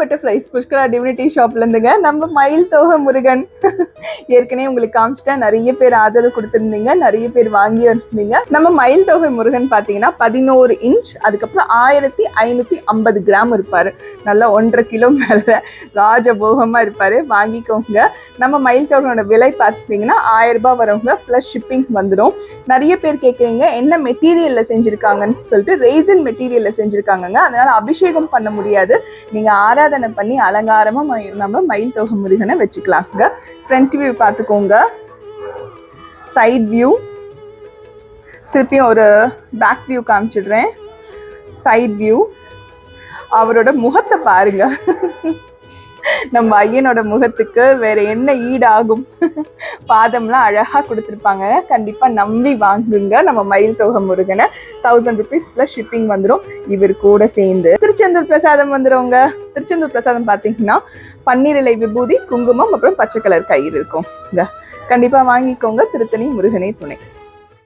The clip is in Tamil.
பட்டர்ஃப்ளைஸ் புஷ்கரா டிவினிட்டி ஷாப்ல இருந்துங்க. நம்ம மயில் தோகை முருகன் ஏற்கனவே உங்களுக்கு காமிச்சிட்டேன். நிறைய பேர் ஆதரவு கொடுத்துருந்தீங்க, நிறைய பேர் வாங்கி இருந்தீங்க. நம்ம மயில் தோகை முருகன் பார்த்தீங்கன்னா 11 இன்ச், அதுக்கப்புறம் 1550 கிராம் இருப்பாரு. நல்லா 1.5 கிலோ மேல ராஜபோகமா இருப்பாரு. வாங்கிக்கோங்க. நம்ம மயில் தோகையோட விலை பார்த்தீங்கன்னா 1000 ரூபாய் வரவங்க பிளஸ் ஷிப்பிங் வந்துடும். நிறைய பேர் கேட்குறீங்க என்ன மெட்டீரியல்ல செஞ்சிருக்காங்கன்னு சொல்லிட்டு. ரெய்சின் மெட்டீரியல்ல செஞ்சிருக்காங்க, அதனால அபிஷேகம் பண்ண முடியாது. நீங்க ஆராதனை பண்ணி அலங்காரமா நம்ம மயில் தோகை முருகனை வச்சுக்கலாங்க. ஃப்ரண்ட் வியூ பார்த்துக்கோங்க, சைட் வியூ, திருப்பியும் ஒரு பேக் வியூ காமிச்சிடுறேன். சைட் வியூ, அவரோட முகத்தை பாருங்க. நம்ம ஐயனோட முகத்துக்கு வேற என்ன ஈடாகும்? பாதம்லாம் அழகா கொடுத்துருப்பாங்க. கண்டிப்பா நம்பி வாங்குங்க நம்ம மயில் தோகை முருகனை. 1000 rupees பிளஸ் ஷிப்பிங் வந்துடும். இவர் கூட சேர்ந்து திருச்செந்தூர் பிரசாதம் வந்துடுங்க. திருச்செந்தூர் பிரசாதம் பார்த்தீங்கன்னா பன்னீர் இலை விபூதி, குங்குமம், அப்புறம் பச்சை கலர் கயிறு இருக்கும். கண்டிப்பா வாங்கிக்கோங்க. திருத்தணி முருகனே துணை.